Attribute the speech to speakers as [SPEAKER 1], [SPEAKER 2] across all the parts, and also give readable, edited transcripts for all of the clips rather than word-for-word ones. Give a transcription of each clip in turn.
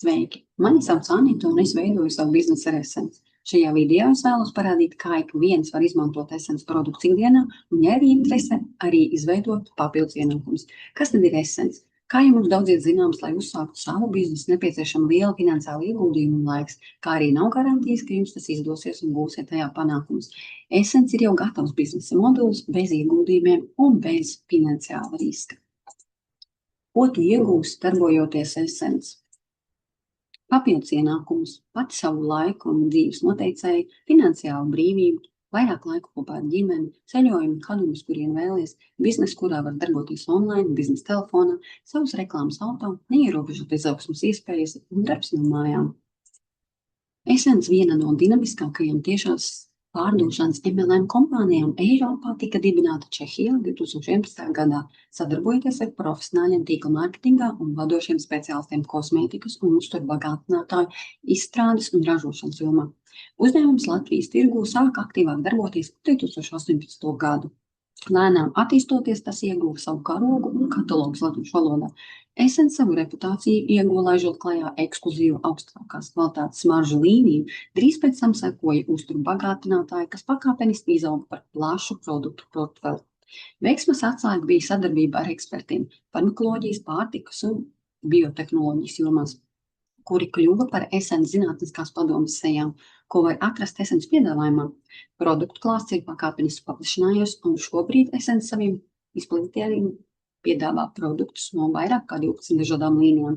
[SPEAKER 1] Sveiki! Mani sauc Anita un es veidoju savu biznesu ar Essence. Šajā video es vēlos parādīt, kā ik viens var izmantot Essence produktus ikdienā un, ja arī interesē, arī izveidot papildus ienākumus. Kas tad ir Essence? Kā jau mums daudz ir zināms, lai uzsāktu savu biznesu, nepieciešama liela finansiāla ieguldījuma un laiks, kā arī nav garantijas, ka jums tas izdosies un būsiet tajā panākumus. Essence ir jau gatavs biznesa modulis bez ieguldījumiem un bez finansiāla riska. Ko tu iegūsi darbojoties Essence? Papildus ienākumus, pati savu laiku un dzīves noteicēju, finansiālu brīvību, vairāk laiku kopā ar ģimeni, ceļojumu, kadumus, kurien vēlies, biznesu, kurā var darboties online, biznesa telefonā, savus reklāmas auto, neierobežot izaugsmas iespējas un darbs no mājām. Essence viena no dinamiskākajām tiešās pārdošanas MLM kompānijām Eiropā tika dibināta Čehijā 2011. gadā, sadarbojoties ar profesionāļiem tīkla mārketingā un vadošiem speciālistiem kosmētikas un uzturbagātinātāju izstrādes un ražošanas jomā. Uzņēmums Latvijas tirgū sāka aktīvāk darboties 2018. gadu. Lēnām attīstoties, tas ieguva savu karogu un katalogus latviešu valodā. Essence savu reputāciju ieguva laižot klajā ekskluzīvu augstākās kvalitātes smaržu līniju, drīz pēc tam sekoja uzturbagātinātāji, kas pakāpeniski izauga par plašu produktu portfeli. Veiksmes atslēga bija sadarbība ar ekspertiem farmakoloģijas, pārtikas un biotehnoloģijas jomās, kuri kļuva par Essence zinātniskās padomes sejām, ko var atrast Essence piedāvājumā. Produktu klāsts ir pakāpeniski paplašinājies, un šobrīd Essence saviem izplatītājiem piedāvā produktus no vairāk kā 12 dažādām līnijām.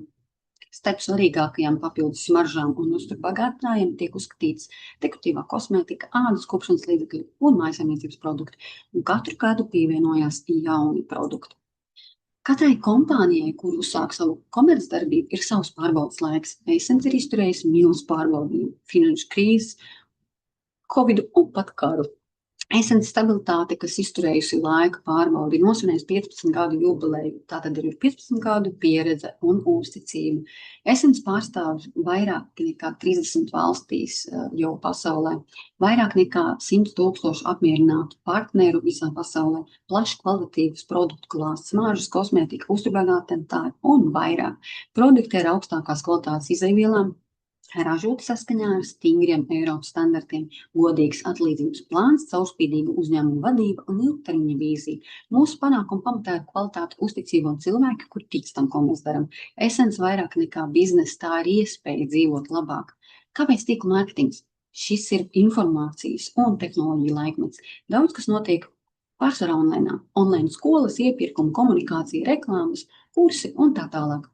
[SPEAKER 1] Starp svarīgākajām papildus smaržām un uzturbagātinājumiem tiek uzskatīts dekoratīvā kosmētika, ādas kopšanas līdzekļi un mājsaimniecības produkti, un katru gadu pievienojās jauni produkti. Katrai kompānijai, kur uzsāk savu komercdarbību, ir savs pārbaudes laiks. Essence ir izturējis milzu pārbaudījumu, finanšu krīzes, Covidu un pat karu. Essence stabilitāte, kas izturējusi laika pārbaudi, nosvinēs 15 gadu jubileju, tātad ir 15 gadu pieredze un uzticība. Essence pārstāv vairāk nekā 30 valstīs jau pasaulē, vairāk nekā 100 000 apmierinātu partneru visā pasaulē, plašs kvalitatīvs produktu klāsts, smaržas, kosmētika, uzturbagātinātāji un vairāk. Produkti ar augstākās kvalitātes izejvielām, ražoti saskaņā ar stingriem Eiropas standartiem, godīgs atlīdzības plāns, caurspīdīga uzņēmuma vadība un ilgtermiņa vīzija. Mūsu panākuma pamatā ir kvalitāte, uzticība un cilvēki, kur tic tam, ko mēs darām. Essence vairāk nekā biznesa, tā ir iespēja dzīvot labāk. Kāpēc tīkla mārketings? Šis ir informācijas un tehnoloģija laikmets. Daudz, kas notiek pārsvarā online. Online skolas, iepirkuma, komunikācija, reklāmas, kursi un tā tālāk.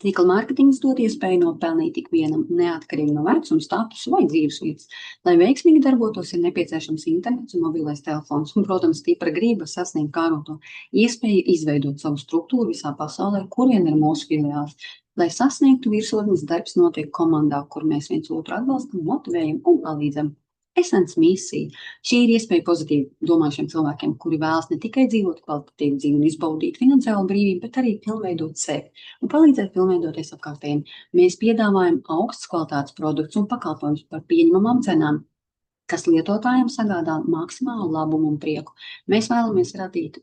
[SPEAKER 1] Tīkla mārketings dod iespēju nopelnīt ikvienam neatkarīgi no vecuma, statusa vai dzīvesvietas. Lai veiksmīgi darbotos, ir nepieciešams internets un mobilais telefons un, protams, stipra grība sasniegt kāroto, iespēja izveidot savu struktūru visā pasaulē, kurien ir mūsu filiāls. Lai sasniegtu virsotnes, darbs notiek komandā, kur mēs viens otru atbalstam, motivējam un palīdzam. Essence misija. Šī ir iespēja pozitīvi domājušiem cilvēkiem, kuri vēlas ne tikai dzīvot kvalitatīvu dzīvi un izbaudīt finansiālu brīvību, bet arī pilnveidot sevi un palīdzēt pilnveidoties apkārtējiem. Mēs piedāvājam augstas kvalitātes produktus un pakalpojumus par pieņemamām cenām, kas lietotājiem sagādā maksimālu labumu un prieku. Mēs vēlamies radīt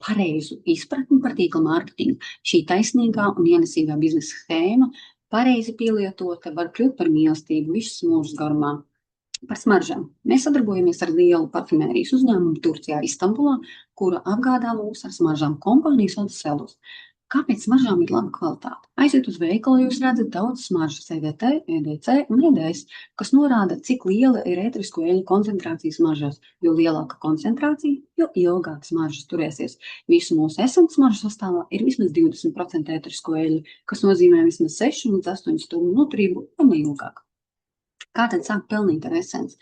[SPEAKER 1] pareizu izpratni par tīkla mārketingu. Šī taisnīgā un ienesīgā biznesa schēma, pareizi pielietota, var kļūt par mīlestību visus mūžus garumā. Par smaržām. Mēs sadarbojamies ar lielu parfumērijas uzņēmumu Turcijā, Istambulā, kura apgādā mūs ar smaržām kompānijas un selus. Kāpēc smaržām ir laba kvalitāte? Aiziet uz veikalu, jūs redzat daudz smaržas EDT, EDC un EDS, kas norāda, cik liela ir ētrisko eļļu koncentrācija smaržās. Jo lielāka koncentrācija, jo ilgāk smaržas turēsies. Visu mūsu Essence smaržu sastāvā ir vismaz 20% ētrisko eļļu, kas nozīmē vismaz 6 līdz 8 stundu noturību un ilgāk. Kā tad sāk pelnīt ar Essence?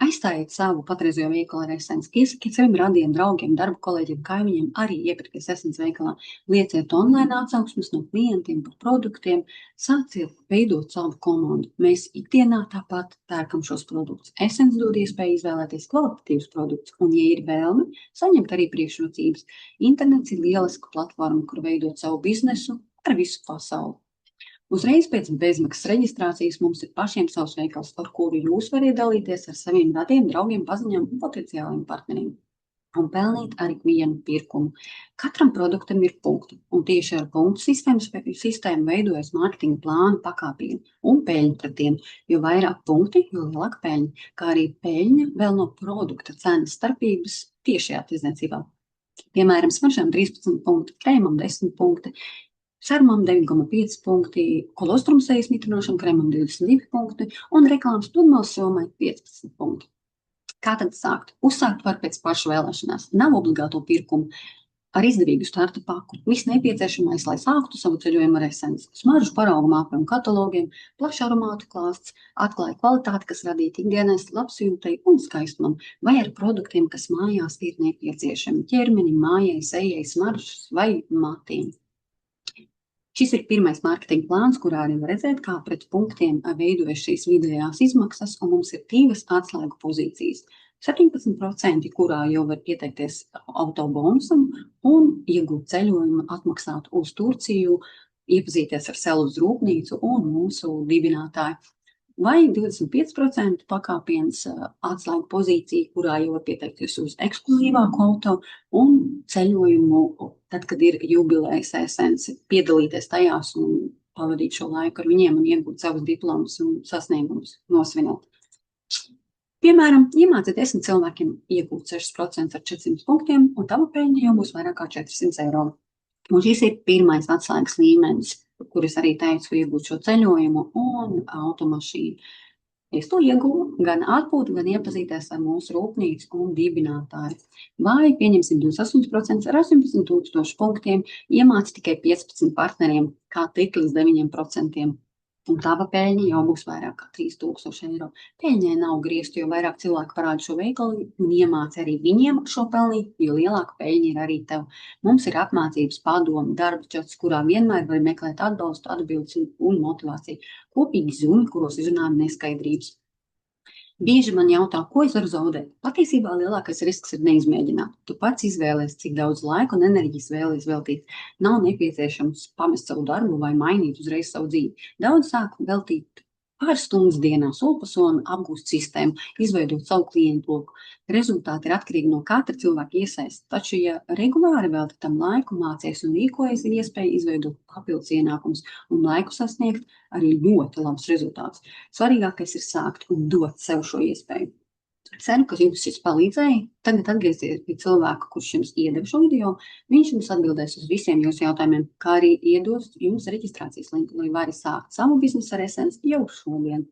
[SPEAKER 1] Aizstājiet savu patreizējo veikalu ar Essence, iesakiet saviem radiem, draugiem, darba kolēģiem, kaimiņiem arī iepirkties Essence veikalā, lieciet online atsauksmes no klientiem par produktiem, sāciet veidot savu komandu. Mēs ikdienā tāpat pērkam šos produktus. Essence dod iespēju izvēlēties kvalitatīvus produktus, un, ja ir vēlme, saņemt arī priekšrocības. Internets ir lieliska platforma, kur veidot savu biznesu ar visu pasauli. Uzreiz pēc bezmaksas reģistrācijas mums ir pašiem savs veikals, ar kuru jūs varat dalīties ar saviem radiem, draugiem, paziņām un potenciāliem partneriem. un pelnīt ar ikvienu pirkumu. Katram produktam ir punkti, un tieši ar punktu sistēmu veidojas mārketinga plānu pakāpieni un peļņa pret tiem. Jo vairāk punkti, jo lielāka peļņa, kā arī peļņa vēl no produkta cenas starpības tiešajā tirdzniecībā. Piemēram, smaržām 13 punkti, krēmam 10 punkti, sarmam 9,5 punkti, kolostrumsejas mitrinošam krēmam 22 punkti un reklāmas pludmales 15 punkti. Kā tad sākt? Uzsākt var pēc pašu vēlēšanās. Nav obligāto pirkumu ar izdevīgu starta paku. Viss nepieciešamais, lai sāktu savu ceļojumu ar Essence. Smaržu paraugu māpēm katalogiem, plašs aromātu klāsts, atklāja kvalitāti, kas radīta ikdienas labsajūtai un skaistumam, vai ar produktiem, kas mājās ir nepieciešami ķermenim, mājai, sejai, smaržas vai matiem. Šis ir pirmais mārketinga plāns, kurā arī var redzēt, kā pret punktiem veidojas šīs vidējās izmaksas, un mums ir 2 atslēgu pozīcijas. 17%, kurā jau var pieteikties autobonusam un iegūt ceļojumu, atmaksāt uz Turciju, iepazīties ar Selus rūpnīcu un mūsu dibinātāju. Vai 25% pakāpiens atslēgu pozīcija, kurā jau var pieteikties uz ekskluzīvāku auto un ceļojumu, tad, kad ir jubilejas Essence, piedalīties tajās un pavadīt šo laiku ar viņiem un iegūt savus diplomus un sasniegumus nosvinēt. Piemēram, iemāciet 10 cilvēkiem iegūt 6% ar 400 punktiem, un tava peļņa jau būs vairāk kā 400 eiro. Un šis ir pirmais atslēgas līmenis, kur es arī teicu, iegūt šo ceļojumu un automašīnu. Es to ieguvu gan atbūt, gan iepazīties ar mūsu rūpnīcu un dibinātāju. Vai pieņemsim 28% ar 18 000 punktiem, iemāci tikai 15 partneriem, kā tikt līdz 9%. Un tava peļņa jau būs vairāk kā 3000 eiro. Peļņai nav griezti, jo vairāk cilvēku parāda šo veikalu un iemāci arī viņiem šo pelnīt, jo lielāka peļņa ir arī tev. Mums ir apmācības padomi, darba čats, kurā vienmēr var meklēt atbalstu, atbildes un motivāciju. Kopīgi zumi, kuros izrunājam neskaidrības. Bieži man jautā, ko es varu zaudēt. Patiesībā lielākais risks ir neizmēģināt. Tu pats izvēlies, cik daudz laika un enerģijas vēlies veltīt. Nav nepieciešams pamest savu darbu vai mainīt uzreiz savu dzīvi. Daudz sāk veltīt pāris stundas dienā, soli pa solim apgūst sistēmu, izveidot savu klientu loku. Rezultāti ir atkarīgi no katra cilvēka iesaistes. Taču, ja regulāri velti tam laiku, mācies un rīkojies, ir iespēja izveidot papildus ienākumus un laiku sasniegt arī ļoti labus rezultātus. Svarīgākais ir sākt un dot sev šo iespēju. Ceru, ka jums šis palīdzēja. Tagad atgriezties pie cilvēka, kurš jums iedeva šo video. Viņš jums atbildēs uz visiem jūsu jautājumiem, kā arī iedos jums reģistrācijas linku, lai vari sākt savu biznesu ar Essence jau šodien.